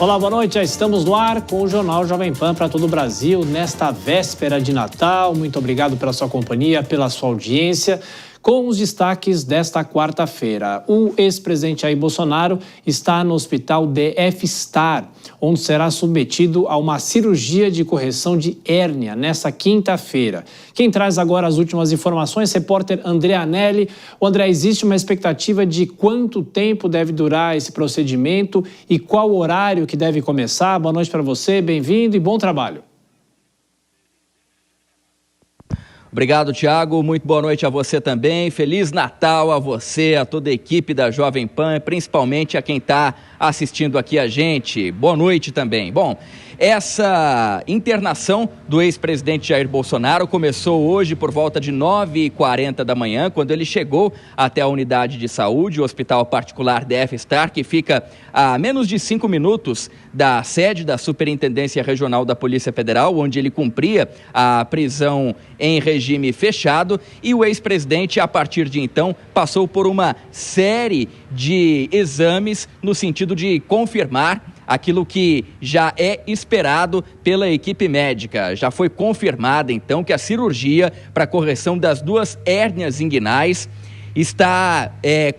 Olá, boa noite. Já estamos no ar com o Jornal Jovem Pan para todo o Brasil nesta véspera de Natal. Muito obrigado pela sua companhia, pela sua audiência. Com os destaques desta quarta-feira, o ex-presidente Jair Bolsonaro está no hospital DF Star, onde será submetido a uma cirurgia de correção de hérnia nesta quinta-feira. Quem traz agora as últimas informações, repórter André Anelli. André, existe uma expectativa de quanto tempo deve durar esse procedimento e qual horário que deve começar? Boa noite para você, bem-vindo e bom trabalho. Obrigado, Thiago. Muito boa noite a você também. Feliz Natal a você, a toda a equipe da Jovem Pan, principalmente a quem está assistindo aqui a gente. Boa noite também. Bom, essa internação do ex-presidente Jair Bolsonaro começou hoje por volta de 9h40 da manhã, quando ele chegou até a unidade de saúde, o Hospital Particular DF Star, que fica a menos de 5 minutos da sede da Superintendência Regional da Polícia Federal, onde ele cumpria a prisão em regime fechado, e o ex-presidente, a partir de então, passou por uma série de exames no sentido de confirmar aquilo que já é esperado pela equipe médica. Já foi confirmada, então, que a cirurgia para correção das 2 hérnias inguinais está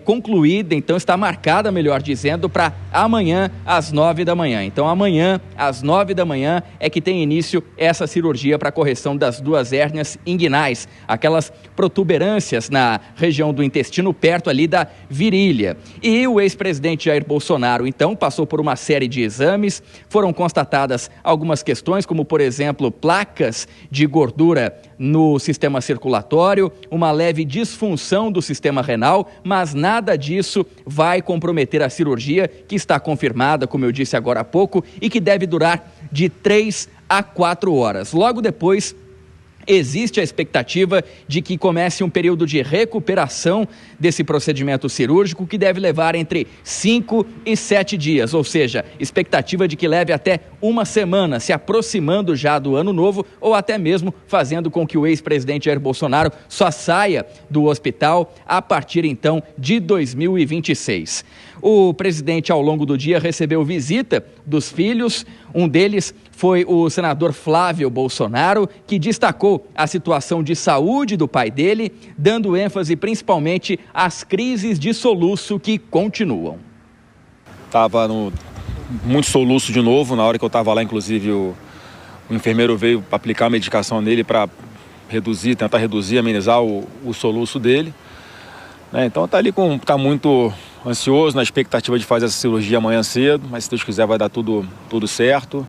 concluída, então está marcada, melhor dizendo, para amanhã às 9 da manhã. Então amanhã às 9 da manhã é que tem início essa cirurgia para correção das 2 hérnias inguinais, aquelas protuberâncias na região do intestino perto ali da virilha. E o ex-presidente Jair Bolsonaro, então, passou por uma série de exames, foram constatadas algumas questões, como, por exemplo, placas de gordura no sistema circulatório, uma leve disfunção do sistema renal, mas nada disso vai comprometer a cirurgia, que está confirmada, como eu disse agora há pouco, e que deve durar de 3 a 4 horas. Logo depois, existe a expectativa de que comece um período de recuperação desse procedimento cirúrgico, que deve levar entre 5 e 7 dias, ou seja, expectativa de que leve até uma semana, se aproximando já do ano novo, ou até mesmo fazendo com que o ex-presidente Jair Bolsonaro só saia do hospital a partir então de 2026. O presidente, ao longo do dia, recebeu visita dos filhos. Um deles foi o senador Flávio Bolsonaro, que destacou a situação de saúde do pai dele, dando ênfase principalmente às crises de soluço que continuam. Estava muito soluço de novo, na hora que eu estava lá, inclusive o enfermeiro veio aplicar a medicação nele para tentar reduzir, amenizar o soluço dele. Então está muito ansioso, na expectativa de fazer essa cirurgia amanhã cedo, mas se Deus quiser vai dar tudo certo.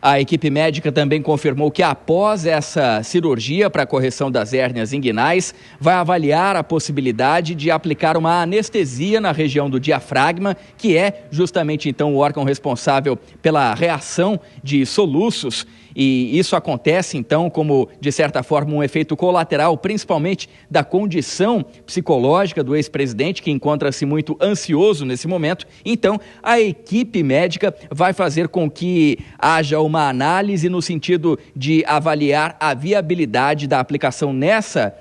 A equipe médica também confirmou que após essa cirurgia para a correção das hérnias inguinais, vai avaliar a possibilidade de aplicar uma anestesia na região do diafragma, que é justamente então o órgão responsável pela reação de soluços. E isso acontece, então, como, de certa forma, um efeito colateral, principalmente da condição psicológica do ex-presidente, que encontra-se muito ansioso nesse momento. Então, a equipe médica vai fazer com que haja uma análise no sentido de avaliar a viabilidade da aplicação nessa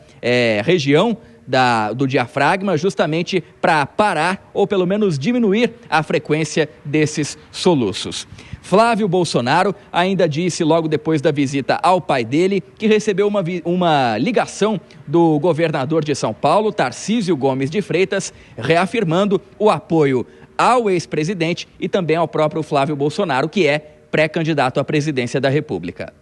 região do diafragma, justamente para parar ou pelo menos diminuir a frequência desses soluços. Flávio Bolsonaro ainda disse, logo depois da visita ao pai dele, que recebeu uma ligação do governador de São Paulo, Tarcísio Gomes de Freitas, reafirmando o apoio ao ex-presidente e também ao próprio Flávio Bolsonaro, que é pré-candidato à presidência da República.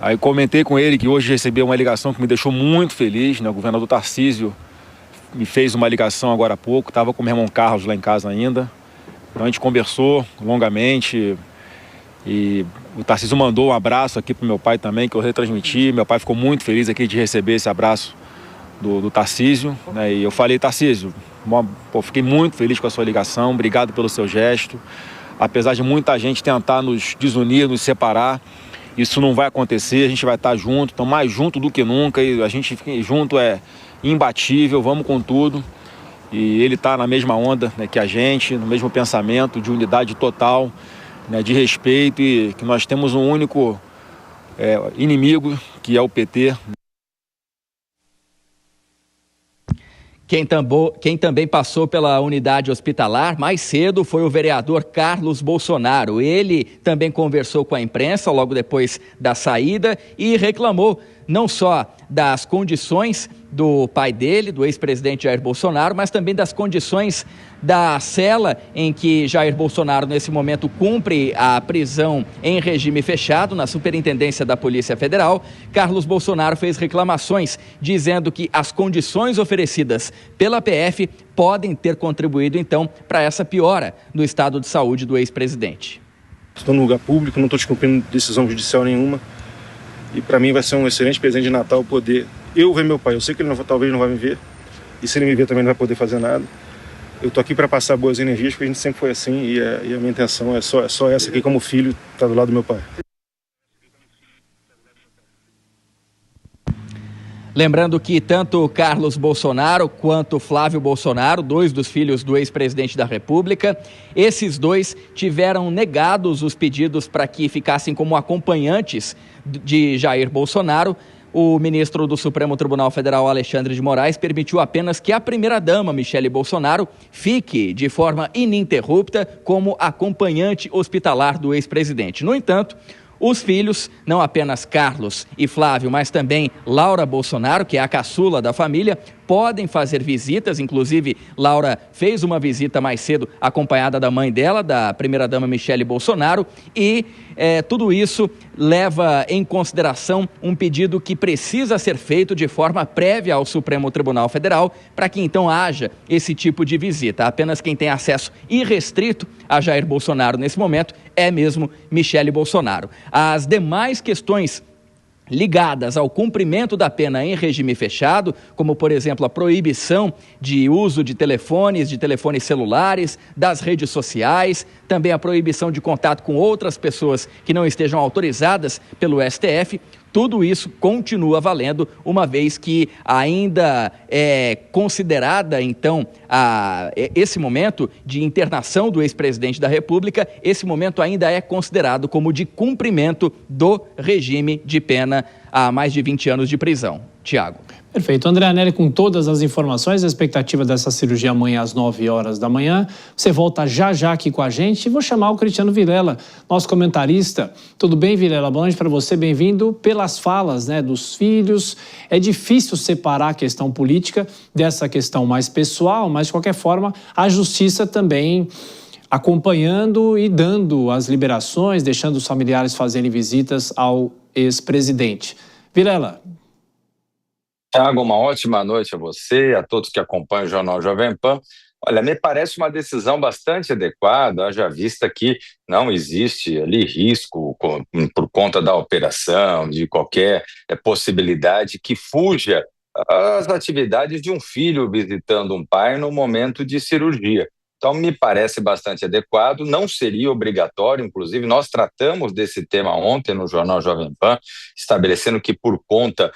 Aí comentei com ele que hoje recebi uma ligação que me deixou muito feliz, O governador Tarcísio me fez uma ligação agora há pouco, estava com o meu irmão Carlos lá em casa ainda. Então a gente conversou longamente e o Tarcísio mandou um abraço aqui para o meu pai também, que eu retransmiti. Meu pai ficou muito feliz aqui de receber esse abraço do Tarcísio, E eu falei, Tarcísio, fiquei muito feliz com a sua ligação, obrigado pelo seu gesto. Apesar de muita gente tentar nos desunir, nos separar, isso não vai acontecer, a gente vai estar junto, então mais junto do que nunca, e a gente junto é imbatível, vamos com tudo. E ele está na mesma onda que a gente, no mesmo pensamento de unidade total, de respeito, e que nós temos um único inimigo, que é o PT. Quem também passou pela unidade hospitalar mais cedo foi o vereador Carlos Bolsonaro. Ele também conversou com a imprensa logo depois da saída e reclamou não só das condições do pai dele, do ex-presidente Jair Bolsonaro, mas também das condições da cela em que Jair Bolsonaro, nesse momento, cumpre a prisão em regime fechado na Superintendência da Polícia Federal. Carlos Bolsonaro fez reclamações dizendo que as condições oferecidas pela PF podem ter contribuído, então, para essa piora no estado de saúde do ex-presidente. Estou no lugar público, não estou descumprindo decisão judicial nenhuma. E para mim vai ser um excelente presente de Natal poder eu ver meu pai. Eu sei que ele talvez não vai me ver. E se ele me ver também não vai poder fazer nada. Eu tô aqui para passar boas energias, porque a gente sempre foi assim. E a minha intenção é só essa aqui, como filho, estar do lado do meu pai. Lembrando que tanto Carlos Bolsonaro quanto Flávio Bolsonaro, dois dos filhos do ex-presidente da República, esses dois tiveram negados os pedidos para que ficassem como acompanhantes de Jair Bolsonaro. O ministro do Supremo Tribunal Federal, Alexandre de Moraes, permitiu apenas que a primeira-dama, Michele Bolsonaro, fique de forma ininterrupta como acompanhante hospitalar do ex-presidente. No entanto, os filhos, não apenas Carlos e Flávio, mas também Laura Bolsonaro, que é a caçula da família, podem fazer visitas. Inclusive, Laura fez uma visita mais cedo acompanhada da mãe dela, da primeira-dama Michele Bolsonaro, e tudo isso leva em consideração um pedido que precisa ser feito de forma prévia ao Supremo Tribunal Federal para que então haja esse tipo de visita. Apenas quem tem acesso irrestrito a Jair Bolsonaro nesse momento é mesmo Michele Bolsonaro. As demais questões ligadas ao cumprimento da pena em regime fechado, como, por exemplo, a proibição de uso de telefones celulares, das redes sociais, também a proibição de contato com outras pessoas que não estejam autorizadas pelo STF, tudo isso continua valendo, uma vez que ainda é considerada, então, esse momento de internação do ex-presidente da República, esse momento ainda é considerado como de cumprimento do regime de pena há mais de 20 anos de prisão. Tiago. Perfeito. André Anelli com todas as informações, a expectativa dessa cirurgia amanhã às 9 horas da manhã. Você volta já aqui com a gente e vou chamar o Cristiano Vilela, nosso comentarista. Tudo bem, Vilela? Boa noite para você, bem-vindo. Pelas falas, dos filhos, é difícil separar a questão política dessa questão mais pessoal, mas de qualquer forma a justiça também acompanhando e dando as liberações, deixando os familiares fazerem visitas ao ex-presidente. Vilela. Tiago, uma ótima noite a você, a todos que acompanham o Jornal Jovem Pan. Olha, me parece uma decisão bastante adequada, haja vista que não existe ali risco por conta da operação, de qualquer possibilidade que fuja às atividades de um filho visitando um pai no momento de cirurgia. Então, me parece bastante adequado, não seria obrigatório, inclusive nós tratamos desse tema ontem no Jornal Jovem Pan, estabelecendo que por conta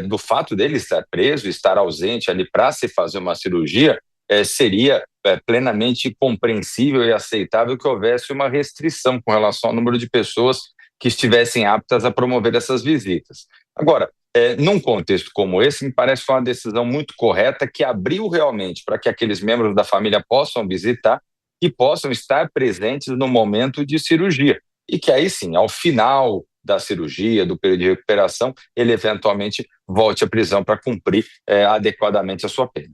do fato dele estar preso, estar ausente ali para se fazer uma cirurgia, seria plenamente compreensível e aceitável que houvesse uma restrição com relação ao número de pessoas que estivessem aptas a promover essas visitas. Agora, num contexto como esse, me parece uma decisão muito correta que abriu realmente para que aqueles membros da família possam visitar e possam estar presentes no momento de cirurgia. E que aí sim, ao final da cirurgia, do período de recuperação, ele eventualmente volte à prisão para cumprir adequadamente a sua pena.